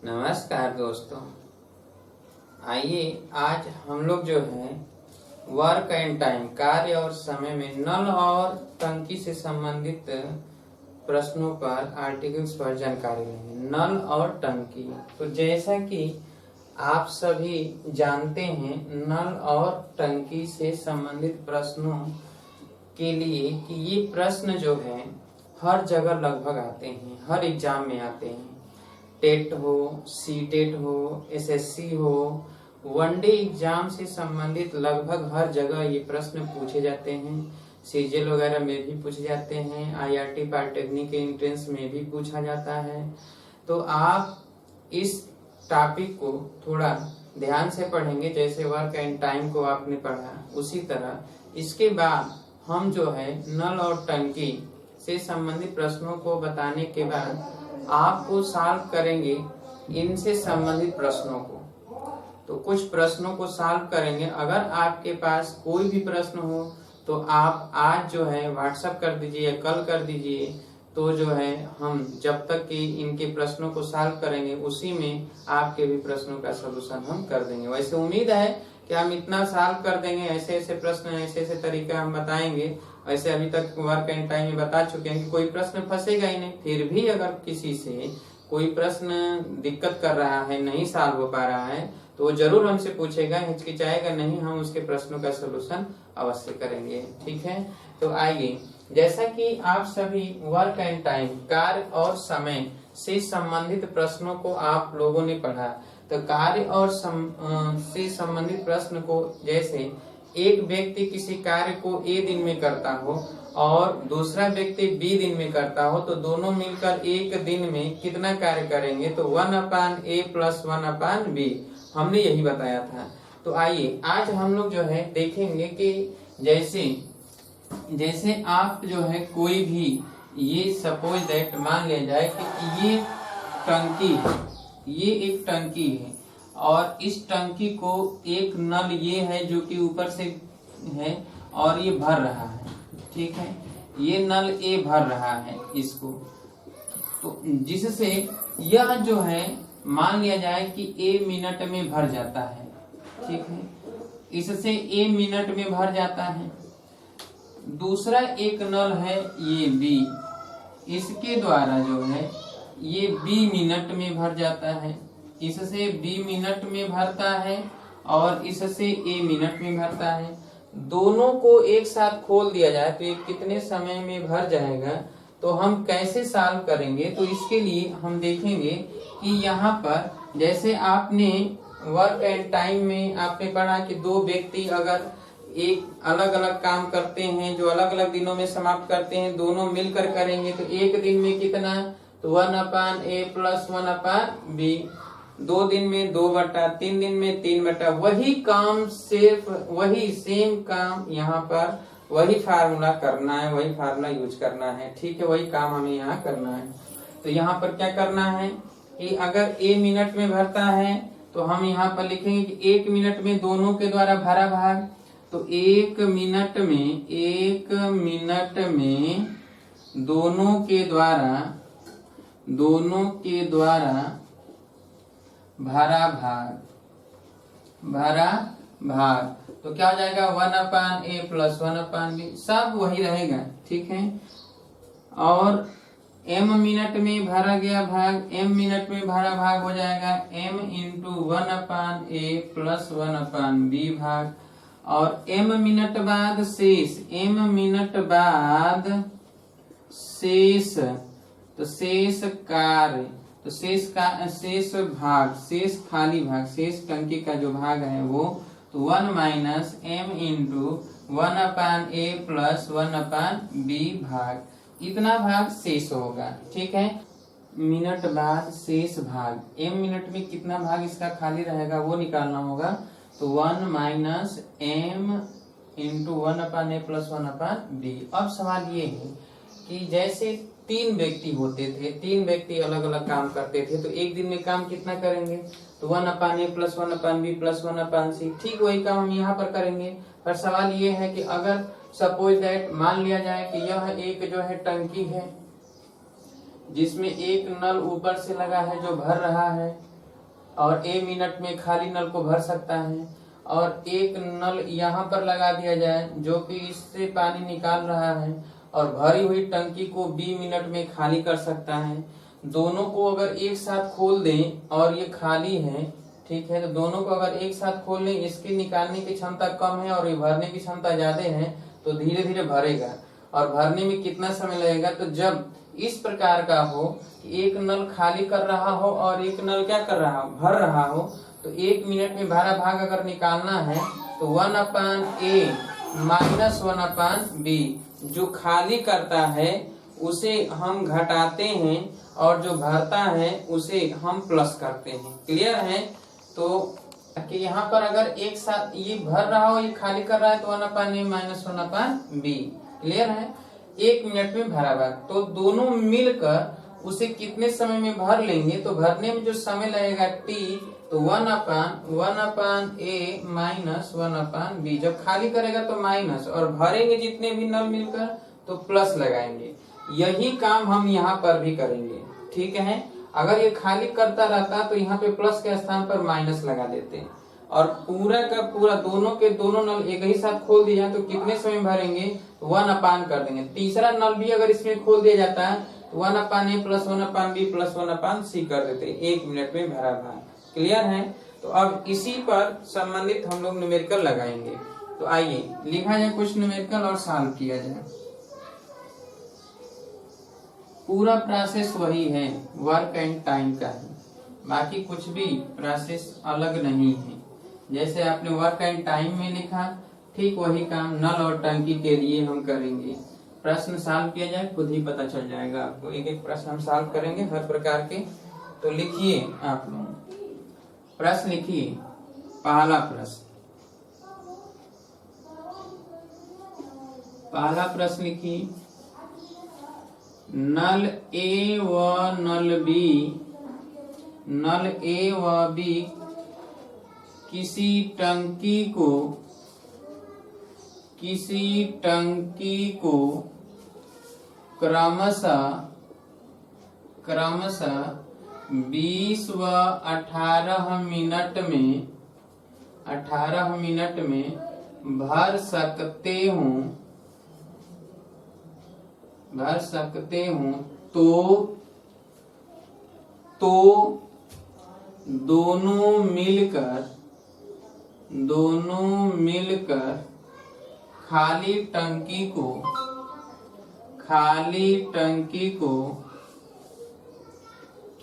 नमस्कार दोस्तों, आइए आज हम लोग जो है वर्क एंड टाइम कार्य और समय में नल और टंकी से संबंधित प्रश्नों पर आर्टिकल्स पर जानकारी लेंगे। नल और टंकी, तो जैसा कि आप सभी जानते हैं, नल और टंकी से संबंधित प्रश्नों के लिए कि ये प्रश्न जो है हर जगह लगभग आते हैं, हर एग्जाम में आते हैं। टेट हो, सीटेट हो, एसएससी हो, वनडे एग्जाम से संबंधित लगभग हर जगह ये प्रश्न पूछे जाते हैं। सीजीएल वगैरह में भी पूछे जाते हैं, आईआरटी पॉलिटेक्निक के एंट्रेंस में भी पूछा जाता है। तो आप इस टॉपिक को थोड़ा ध्यान से पढ़ेंगे, जैसे वर्क एंड टाइम को आपने पढ़ा उसी तरह। इसके बाद हम जो है नल और टंकी से संबंधित प्रश्नों को बताने के बाद आपको सॉल्व करेंगे इनसे संबंधित प्रश्नों को। तो कुछ प्रश्नों को सॉल्व करेंगे। अगर आपके पास कोई भी प्रश्न हो तो आप आज जो है व्हाट्सएप कर दीजिए या कल कर दीजिए, तो जो है हम जब तक कि इनके प्रश्नों को सॉल्व करेंगे उसी में आपके भी प्रश्नों का सलूशन हम कर देंगे। वैसे उम्मीद है कि हम इतना सॉल्व कर देंगे, ऐसे ऐसे प्रश्न, ऐसे ऐसे तरीका हम बताएंगे। वैसे अभी तक वर्क एंड टाइम में बता चुके हैं कि कोई प्रश्न फंसेगा ही नहीं। फिर भी अगर किसी से कोई प्रश्न दिक्कत कर रहा है, नहीं सॉल्व हो पा रहा है, तो वो जरूर हमसे पूछेगा, हिचकिचाएगा नहीं, हम उसके प्रश्नों का सलूशन अवश्य करेंगे। ठीक है, तो आइए, जैसा कि आप सभी वर्क एंड टाइम कार्य और समय से संबंधित प्रश्नों को आप लोगों ने पढ़ा, तो कार्य और से संबंधित प्रश्न को, जैसे एक व्यक्ति किसी कार्य को ए दिन में करता हो और दूसरा व्यक्ति बी दिन में करता हो, तो दोनों मिलकर एक दिन में कितना कार्य करेंगे, तो 1/a + 1/b, हमने यही बताया था। तो आइए आज हम लोग जो है देखेंगे कि जैसे आप जो है कोई भी, ये सपोज दैट मान लिया जाए कि ये टंकी है, ये एक टंकी है और इस टंकी को एक नल ये है जो कि ऊपर से है और ये भर रहा है। ठीक है, ये नल ए भर रहा है इसको, तो जिससे यह जो है मान लिया जाए कि ए मिनट में भर जाता है। ठीक है, इससे ए मिनट में भर जाता है। दूसरा एक नल है ये बी, इसके द्वारा जो है ये बी मिनट में भर जाता है। इससे बी मिनट में भरता है और इससे ए मिनट में भरता है। दोनों को एक साथ खोल दिया जाए तो ये कितने समय में भर जाएगा, तो हम कैसे सॉल्व करेंगे, तो इसके लिए हम देखेंगे कि यहाँ पर जैसे आपने वर्क एंड टाइम में आपने पढ़ा कि दो व्यक्ति अगर एक अलग अलग काम करते हैं, जो अलग अलग दिनों में समाप्त करते हैं, दोनों मिलकर करेंगे तो एक दिन में कितना, तो 1/a + 1/b, 2 दिन में 2/, 3 दिन में 3/। वही काम, सिर्फ वही सेम काम यहाँ पर वही फार्मूला करना है, वही फार्मूला यूज करना है। ठीक है, वही काम हमें यहाँ करना है। तो यहाँ पर क्या करना है कि अगर ए मिनट में भरता है तो हम यहाँ पर लिखेंगे कि 1 मिनट में दोनों के द्वारा भरा भाग, तो 1 मिनट में दोनों के द्वारा भरा भाग, तो क्या हो जाएगा 1/a + 1/b, सब वही रहेगा। ठीक है, और m मिनट में भरा गया भाग, m मिनट में भरा भाग हो जाएगा m × 1/a + 1/b भाग, और m मिनट बाद शेष, तो शेष कार्य, तो शेष भाग, शेष खाली भाग, शेष टंकी का जो भाग है वो, तो 1 - m × 1/a + 1/b भाग, इतना भाग शेष होगा। ठीक है, मिनट बाद शेष भाग, m मिनट में कितना भाग इसका खाली रहेगा वो निकालना होगा, तो 1 - m × 1/a + 1/b। अब सवाल ये है कि जैसे 3 व्यक्ति होते थे, 3 व्यक्ति अलग अलग काम करते थे, तो एक दिन में काम कितना करेंगे, तो 1/a + 1/b + 1/c। ठीक वही काम हम यहाँ पर करेंगे, पर सवाल ये है कि अगर सपोज दैट मान लिया जाए कि यह एक जो है टंकी है जिसमें एक नल ऊपर से लगा है जो भर रहा है, और ए मिनट में खाली नल को भर सकता है, और एक नल यहाँ पर लगा दिया जाए जो कि इससे पानी निकाल रहा है, और भरी हुई टंकी को बी मिनट में खाली कर सकता है। दोनों को अगर एक साथ खोल दें और ये खाली है, ठीक है, तो दोनों को अगर एक साथ खोल लें, इसकी निकालने की क्षमता कम है और ये भरने की क्षमता ज्यादा है, तो धीरे धीरे भरेगा। और भरने में कितना समय लगेगा? तो जब इस प्रकार का हो कि एक नल खाली कर रहा हो और एक नल क्या कर रहा हो, भर रहा हो, तो 1 मिनट में भरा भाग अगर निकालना है तो 1/A माइनस 1/B, जो खाली करता है उसे हम घटाते हैं और जो भरता है उसे हम प्लस करते हैं। क्लियर है? तो कि यहाँ पर अगर एक साथ ये भर रहा हो, ये खाली कर रहा है, तो 1/A माइनस 1/B। क्लियर है? 1 मिनट में भरा भाग, तो दोनों मिलकर उसे कितने समय में भर लेंगे? तो भरने में जो समय लगेगा t, तो 1/A माइनस 1/B। जब खाली करेगा तो माइनस, और भरेंगे जितने भी नल मिलकर तो प्लस लगाएंगे। यही काम हम यहाँ पर भी करेंगे। ठीक है, अगर ये खाली करता रहता तो यहाँ पे प्लस के स्थान पर माइनस लगा देते, और पूरा का पूरा दोनों के दोनों नल एक ही साथ खोल दिया तो कितने समय भरेंगे? 1/, कर देंगे। तीसरा नल भी अगर इसमें खोल दिया जाता है तो 1/A plus 1/B plus 1/C कर देते, 1 मिनट में भरा भाग। क्लियर है? तो अब इसी पर संबंधित हम लोग न्यूमेरिकल लगाएंगे। तो आइए लिखा जाए कुछ न्यूमेरिकल और सॉल्व किया जाए। पूरा प्रोसेस वही है, वर्क एंड टाइम का है, बाकी कुछ भी प्रोसेस अलग नहीं है। जैसे आपने वर्क एंड टाइम में लिखा, ठीक वही काम नल और टंकी के लिए हम करेंगे। प्रश्न सॉल्व किया जाए, खुद ही पता चल जाएगा आपको। एक एक प्रश्न हम सॉल्व करेंगे हर प्रकार के। तो लिखिए आप लोग, प्रश्न लिखिए। पहला प्रश्न लिखिए, नल ए व बी किसी टंकी को क्रमशः 20 व 18 मिनट में भर सकते हूँ, तो दोनों मिलकर खाली टंकी को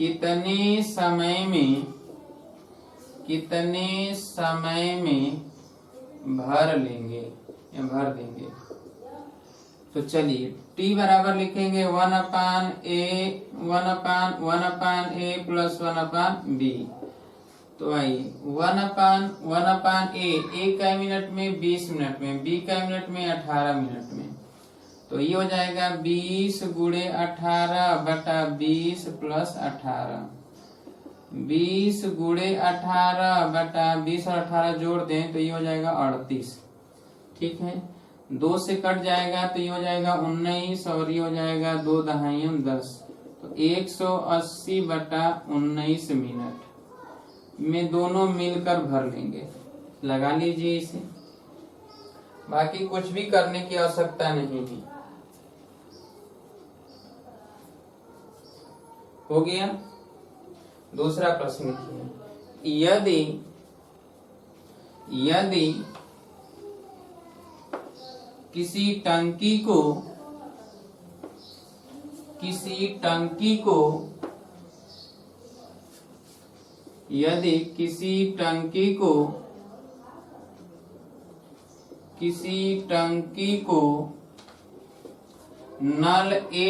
कितने समय में भर देंगे? तो चलिए t बराबर लिखेंगे 1/A प्लस 1/B। तो आइए 1/A, A का मिनट में 20 मिनट में, B का मिनट में 18 मिनट में, तो ये हो जाएगा 20 गुणे 18 बटा 20 प्लस 18। 20 गुणे 18 बटा 20 और 18 जोड़ दें तो ये हो जाएगा 38। ठीक है, 2 से कट जाएगा तो ये हो जाएगा 19, और ये हो जाएगा 2 दहाई 10, तो 180 बटा 19 मिनट में दोनों मिलकर भर लेंगे। लगा लीजिए इसे, बाकी कुछ भी करने की आवश्यकता नहीं है। हो गया। दूसरा प्रश्न लिखिए, यदि किसी टंकी को नल ए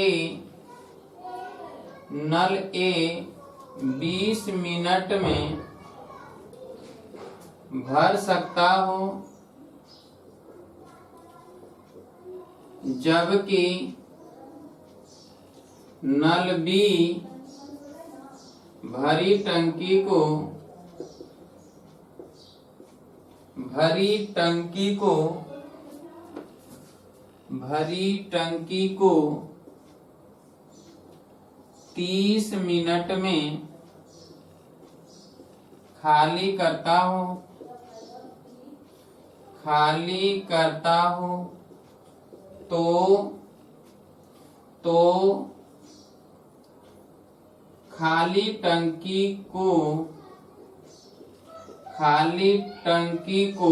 20 मिनट में भर सकता हो, जबकि नल बी भरी टंकी को 30 मिनट में खाली करता हूँ तो खाली टंकी को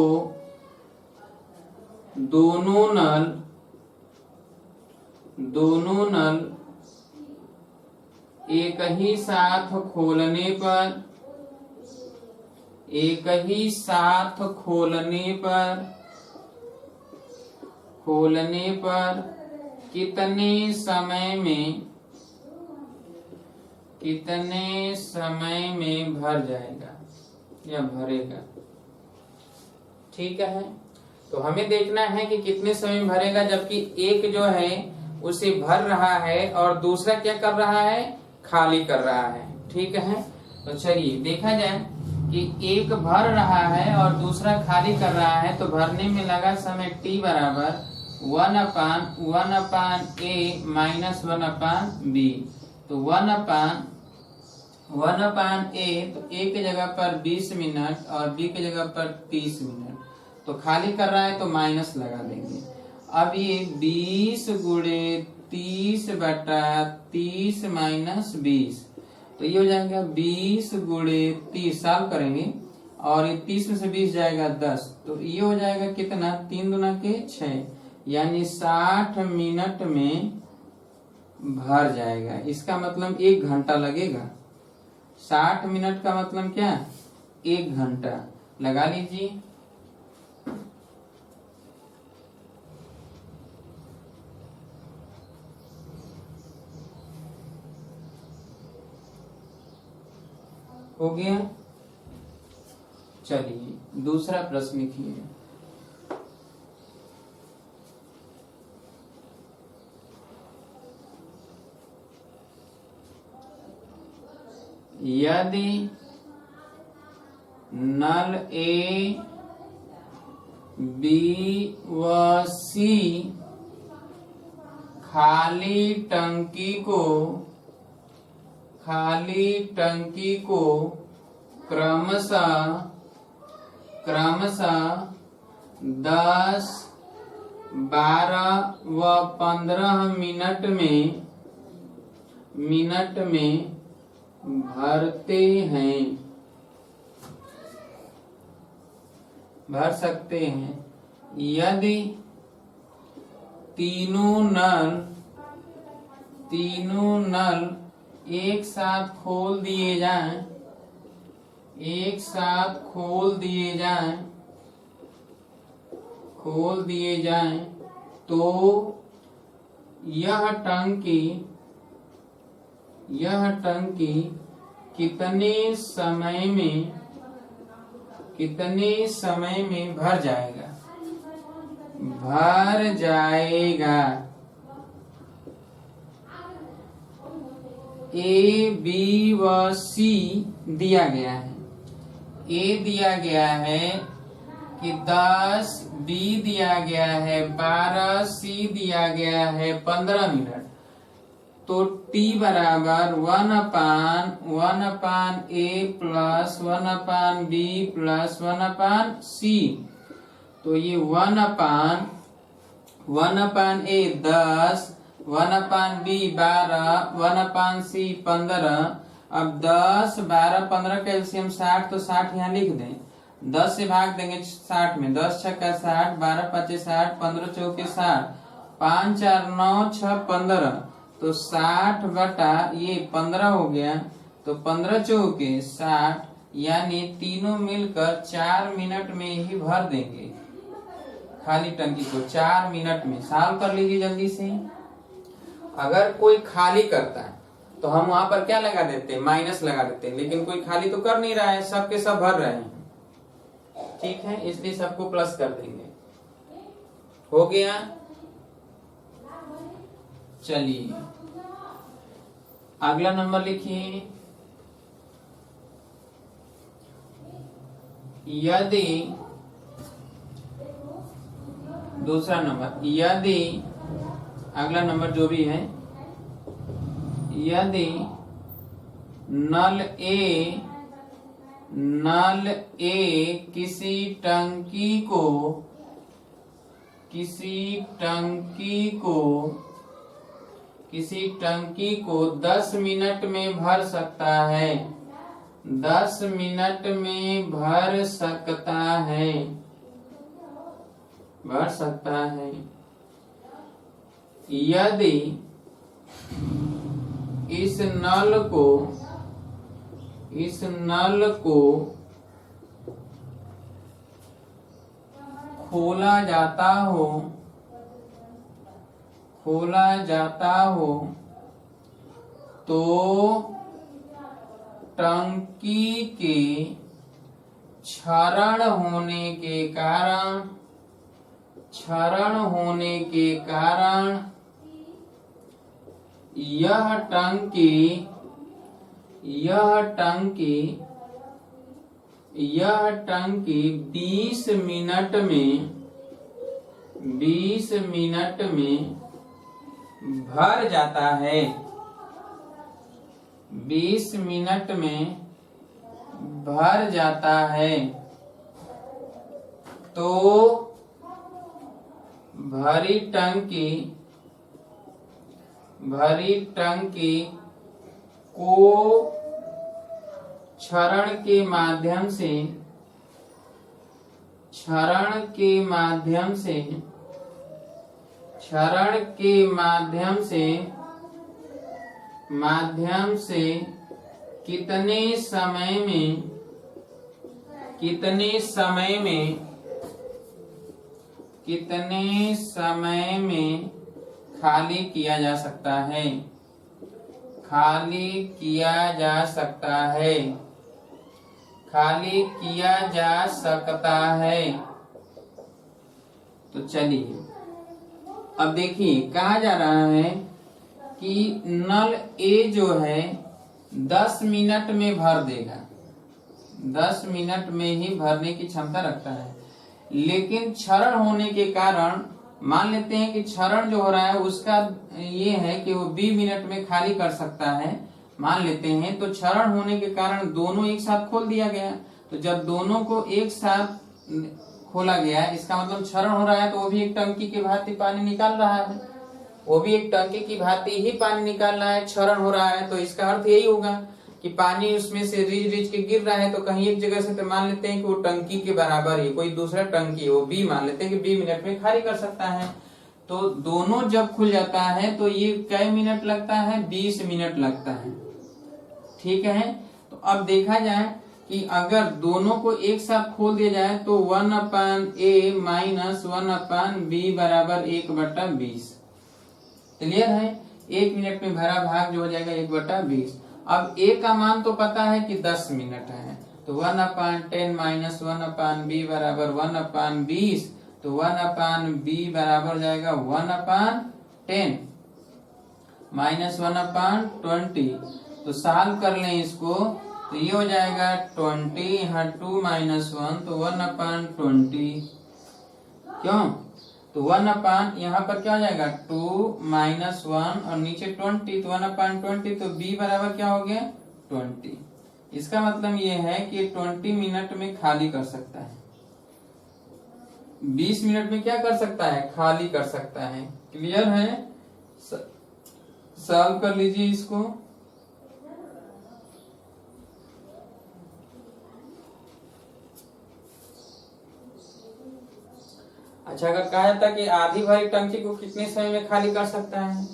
दोनों नल एक ही साथ खोलने पर कितने समय में भर जाएगा या भरेगा। ठीक है, तो हमें देखना है कि कितने समय में भरेगा, जबकि एक जो है उसे भर रहा है और दूसरा क्या कर रहा है, खाली कर रहा है। ठीक है, तो चलिए देखा जाए कि एक भर रहा है और दूसरा खाली कर रहा है, तो भरने में लगा समय t बराबर 1/1/a माइनस 1/b। तो 1/a, तो a की जगह पर 20 मिनट और b की जगह पर 30 मिनट, तो खाली कर रहा है तो माइनस लगा देंगे। अब ये 20 गुणे 30/30 माइनस 20, तो ये हो जाएगा 20 गुणे 30, साल करेंगे और ये 30 में से 20 जाएगा 10, तो ये हो जाएगा कितना, 3 दूना के 6, यानी 60 मिनट में भर जाएगा। इसका मतलब 1 घंटा लगेगा। 60 मिनट का मतलब क्या, 1 घंटा लगा लीजिए। हो गया। चलिए दूसरा प्रश्न लिखिए। यदि नल ए, बी व सी खाली टंकी को क्रमशः 10, 12 व 15 मिनट में भर सकते हैं। यदि तीनों नल एक साथ खोल दिए जाएं तो यह टंकी कितने समय में भर जाएगा। ए, बी व सी दिया गया है। ए दिया गया है कि 10, बी दिया गया है 12, सी दिया गया है 15 मिनट, तो t बराबर 1/1/a plus 1/b plus 1/c, तो ये 1/1/a 10, 1/b 12, 1/c 15। अब 10, 12, 15 का एलसीएम 60, तो 60 यहाँ लिख दें। 10 से भाग देंगे 60 में, 10 छक्का 60, 12 पचे 60, 15 चौके 60, 5 4 9 6 15, तो 60 बटा ये 15 हो गया, तो 15 चौके 60, यानी तीनों मिलकर 4 मिनट में ही भर देंगे खाली टंकी को। 4 मिनट में सॉल्व कर लीजिए जल्दी से। अगर कोई खाली करता है तो हम वहां पर क्या लगा देते हैं, माइनस लगा देते हैं, लेकिन कोई खाली तो कर नहीं रहा है, सबके सब भर रहे हैं। ठीक है, इसलिए सबको प्लस कर देंगे। हो गया। चलिए अगला नंबर लिखिए। यदि दूसरा नंबर, यदि अगला नंबर जो भी है, यदि नल ए नल ए किसी टंकी को 10 मिनट में भर सकता है। 10 मिनट में भर सकता है। यदि इस नल को खोला जाता हो तो टंकी के क्षरण होने के कारण यह टंकी 20 मिनट में भर जाता है। 20 मिनट में भर जाता है। तो भरी टंकी को क्षरण के माध्यम से कितने समय में खाली किया जा सकता है। तो चलिए अब देखिए कहा जा रहा है कि नल ए जो है 10 मिनट में भर देगा। 10 मिनट में ही भरने की क्षमता रखता है। लेकिन क्षरण होने के कारण मान लेते हैं कि क्षरण जो हो रहा है उसका ये है कि वो 20 मिनट में खाली कर सकता है, मान लेते हैं। तो क्षरण होने के कारण दोनों एक साथ खोल दिया गया। तो जब दोनों को एक साथ खोला गया, इसका मतलब क्षरण हो रहा है, तो वो भी एक टंकी की भांति पानी निकाल रहा है। क्षरण हो रहा है, तो इसका अर्थ यही होगा कि पानी उसमें से रिज के गिर रहा है। तो कहीं एक जगह से तो मान लेते हैं कि वो टंकी के बराबर ही कोई दूसरा टंकी वो भी मान लेते हैं कि 20 मिनट में खाली कर सकता है। तो दोनों जब खुल जाता है तो ये कई मिनट लगता है? 20 मिनट लगता है। ठीक है। तो अब देखा जाए कि अगर दोनों को एक साथ खोल दिया जाए तो 1/A माइनस 1/B बराबर 1/20। क्लियर है? 1 मिनट में भरा भाग जो हो जाएगा 1/20। अब A का मान तो पता है कि 10 मिनट है, तो 1/10 माइनस 1/B बराबर 1/20। तो 1/B बराबर जाएगा 1/10 माइनस 1/20। तो सॉल्व कर लें इसको, तो ये हो जाएगा 20, यहाँ 2 माइनस 1 तो 1/20। क्यों? तो 1/, यहाँ पर क्या हो जाएगा 2 माइनस 1 और नीचे 20, तो 1/20। तो B बराबर क्या हो गया 20। इसका मतलब ये है कि 20 मिनट में खाली कर सकता है। 20 मिनट में क्या कर सकता है? खाली कर सकता है। क्लियर है? सॉल्व कर लीजिए इसको। अच्छा, अगर कहा जाता कि आधी भरी टंकी को कितने समय में खाली कर सकता है,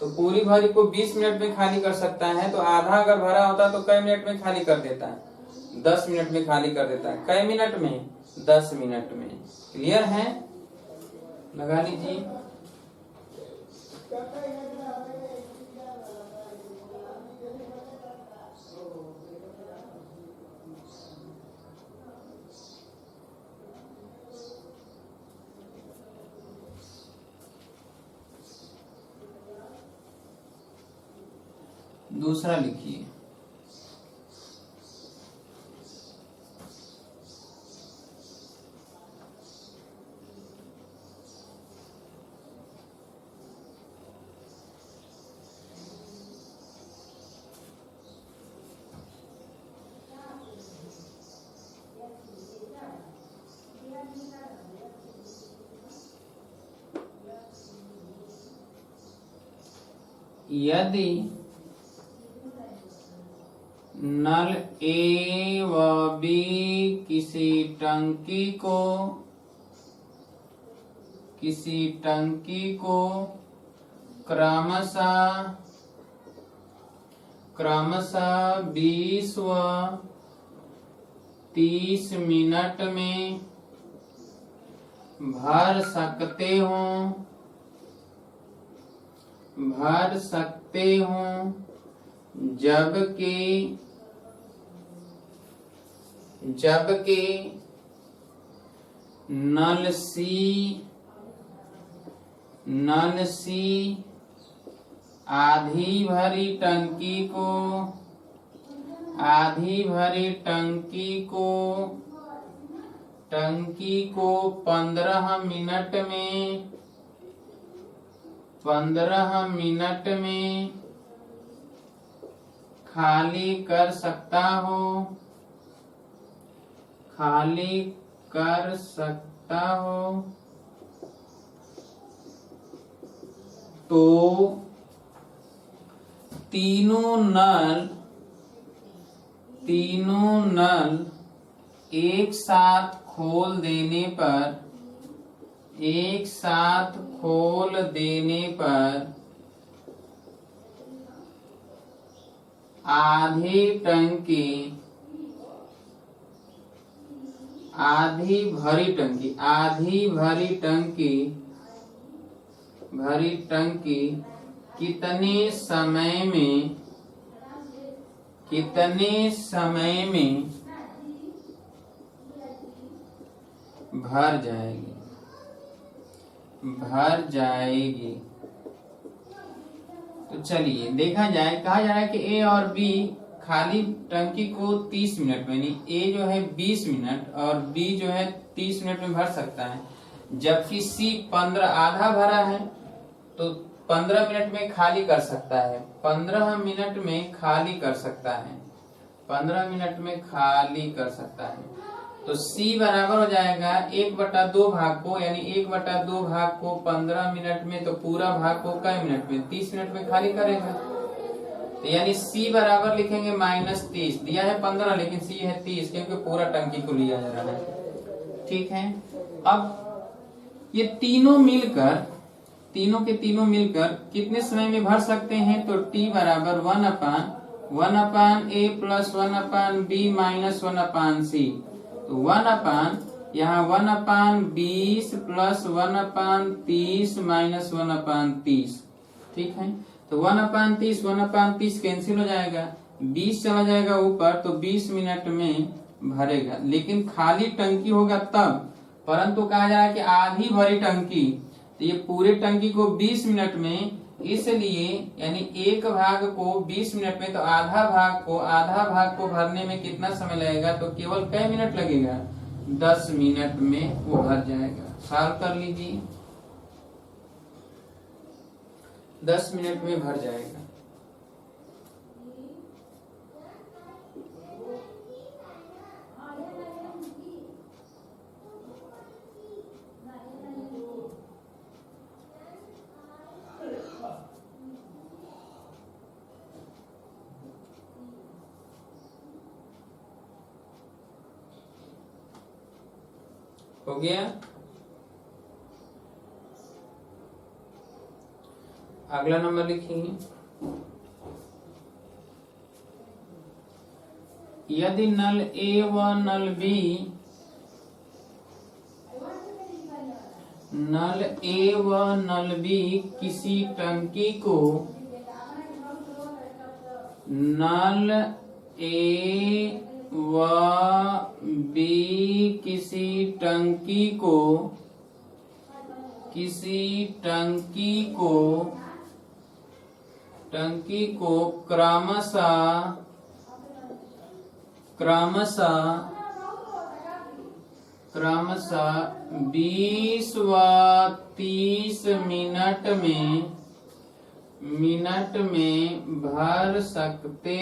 तो पूरी भरी को 20 मिनट में खाली कर सकता है। तो आधा अगर भरा होता तो कई मिनट में खाली कर देता है? 10 मिनट में खाली कर देता है। कई मिनट में? 10 मिनट में। क्लियर है? लगा लीजिए। दूसरा लिखिए। यदि नल ए व बी किसी टंकी को क्रमशः 20 व 30 मिनट में भर सकते हो जबकि नल सी आधी भरी टंकी को 15 मिनट में खाली कर सकता हो तो तीनों नल एक साथ खोल देने पर आधी भरी टंकी कितने समय में भर जाएगी। तो चलिए देखा जाए, कहा जा रहा है कि ए और बी खाली टंकी को 30 मिनट में, यानी ए जो है 20 मिनट और बी जो है 30 मिनट में भर सकता है, जबकि सी 15 आधा भरा है तो 15 मिनट में खाली कर सकता है। 15 मिनट में खाली कर सकता है। तो C बराबर हो जाएगा 1/2 भाग को, यानी 1/2 भाग को 15 मिनट में, तो पूरा भाग को कई मिनट में, 30 मिनट में खाली करेगा। तो यानी C बराबर लिखेंगे -30, दिया है 15 लेकिन C है 30, क्योंकि पूरा टंकी को लिया जा रहा है। ठीक है, अब ये तीनों के तीनों मिलकर कितने समय में भर सकते हैं? तो T बराबर 1/A + 1/B - 1/C। तो 1/20 + 1/30 - 1/30। ठीक है, तो 1/30 कैंसिल हो जाएगा, 20 चला जाएगा ऊपर, तो 20 मिनट में भरेगा। लेकिन खाली टंकी होगा तब, परंतु कहा जा रहा है कि आधी भरी टंकी, तो ये पूरे टंकी को 20 मिनट में, इसलिए यानी एक भाग को 20 मिनट में, तो आधा भाग को भरने में कितना समय लगेगा? तो केवल कई मिनट लगेगा? 10 मिनट में वो भर जाएगा। सॉल्व कर लीजिए, 10 मिनट में भर जाएगा। हो गया? अगला नंबर लिखिए। यदि नल ए व नल बी किसी टंकी को नल ए व बी किसी टंकी को क्रमशः 20 व 30 मिनट में भर सकते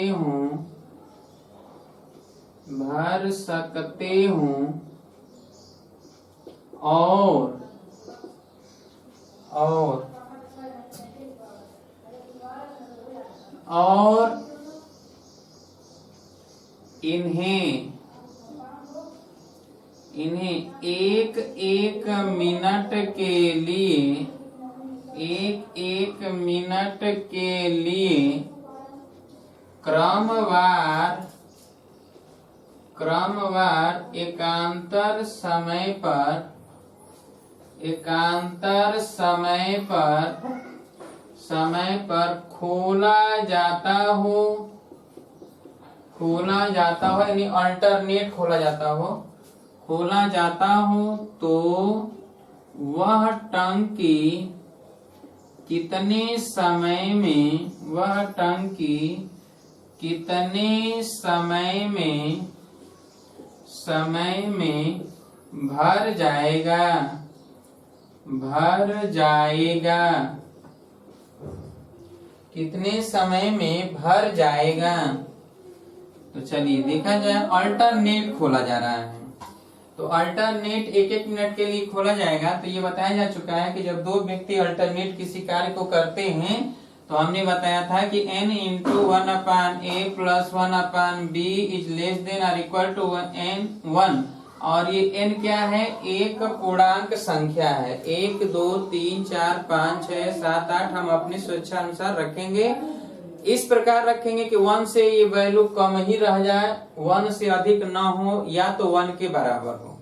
हो और और इन्हें एक एक मिनट के लिए क्रमवार एकांतर समय पर खोला जाता हो यानी अल्टरनेट खोला जाता हो तो वह टंकी कितने समय में भर जाएगा कितने समय में भर जाएगा। तो चलिए देखा जाए, अल्टरनेट खोला जा रहा है तो अल्टरनेट एक मिनट के लिए खोला जाएगा। तो ये बताया जा चुका है कि जब दो व्यक्ति अल्टरनेट किसी कार्य को करते हैं तो हमने बताया था कि n into 1/a plus 1/b is less than और इक्वल टू n1। और ये n क्या है, एक पूर्णांक संख्या है। 1 2 3 4 5 6 7 8 हम अपनी स्वेच्छा अनुसार रखेंगे। इस प्रकार रखेंगे कि 1 से ये वैल्यू कम ही रह जाए, 1 से अधिक ना हो या तो 1 के बराबर हो।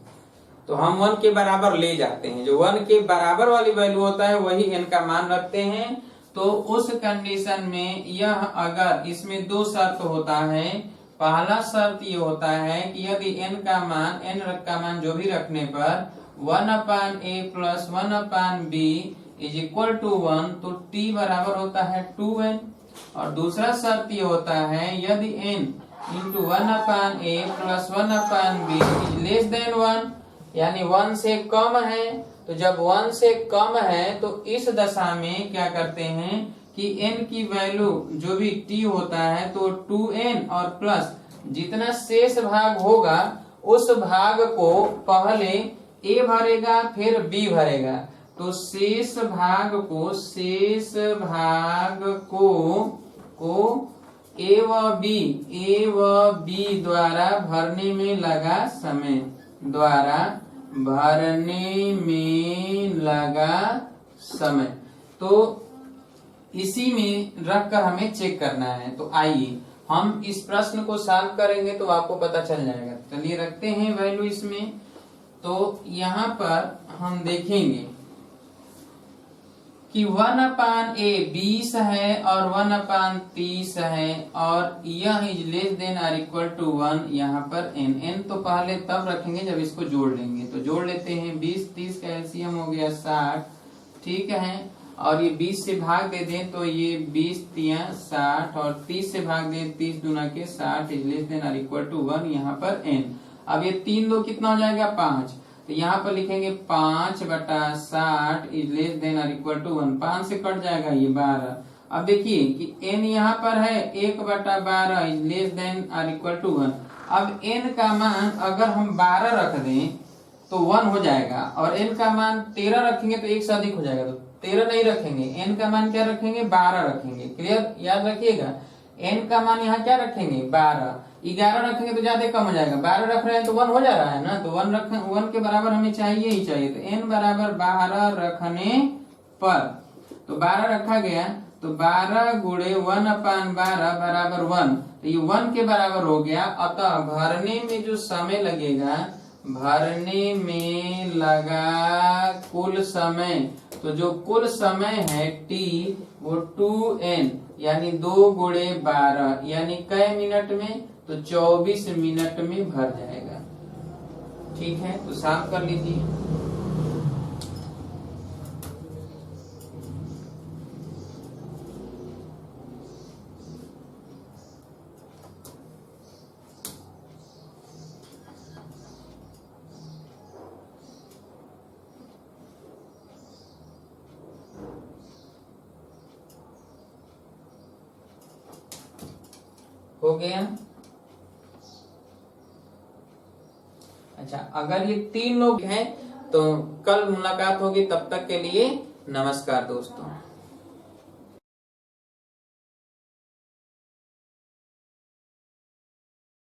तो हम 1 के बराबर ले जाते हैं, जो 1 के बराबर वाली वैल्यू होता है वही n का मान रखते हैं। तो उस कंडीशन में यह अगर इसमें दो शर्त होता है। पहला शर्त ये होता है कि यदि n का मान जो भी रखने पर 1/a plus 1/b is equal to 1 तो t बराबर होता है 2n। और दूसरा शर्त ये होता है यदि n into 1/a plus 1/b is less than 1 यानी 1 से कम है। तो जब 1 से कम है तो इस दशा में क्या करते हैं कि n की वैल्यू जो भी t होता है तो 2n और प्लस जितना शेष भाग होगा उस भाग को पहले a भरेगा फिर b भरेगा। तो शेष भाग को a व b द्वारा भरने में लगा समय तो इसी में रखकर हमें चेक करना है। तो आइए हम इस प्रश्न को सॉल्व करेंगे तो आपको पता चल जाएगा। चलिए रखते हैं वैल्यू इसमें। तो यहाँ पर हम देखेंगे कि 1/a 20 है और 1/30 है और यह इज लेस देन और इक्वल टू 1। यहाँ पर n तो पहले तब रखेंगे जब इसको जोड़ लेंगे। तो जोड़ लेते हैं, 20 30 का एलसीएम हो गया 60, ठीक है। और ये 20 से भाग दे दें तो ये 20 3 60 और 30 से भाग दें 30 दूना के 60 इज लेस देन और इक्वल टू 1। यहाँ पर n, अब ये 3 2 कितना हो जाएगा 5। तो यहाँ पर लिखेंगे 5/60 इज लेस देन और इक्वल टू 1। 5 से कट जाएगा ये 12। अब देखिए कि n यहाँ पर है 1/12 इज लेस देन और इक्वल टू 1। अब n का मान अगर हम 12 रख दें तो 1 हो जाएगा और n का मान 13 रखेंगे तो 1 से अधिक हो जाएगा। तो 13 नहीं रखेंगे, n का मान क्या रखेंगे 12 रखेंगे। क्लियर, याद रखिएगा n का मान यहाँ क्या रखेंगे 12। 11 रखेंगे तो ज्यादा कम हो जाएगा, 12 रख रहे हैं तो 1 हो जा रहा है ना। तो 1 के बराबर हमें चाहिए ही चाहिए। तो n बराबर 12 रखने पर, तो 12 रखा गया तो 12 गुणे 1/12 बराबर 1। तो ये 1 के बराबर हो गया। अतः भरने में जो समय लगेगा, भरने में लगा कुल समय, तो जो कुल समय है t वो 2n यानी 2 गुणे 12 यानी कई मिनट में, तो 24 मिनट में भर जाएगा। ठीक है, तो साफ कर लीजिए। हो गया। अच्छा, अगर ये 3 लोग हैं तो कल मुलाकात होगी। तब तक के लिए नमस्कार दोस्तों।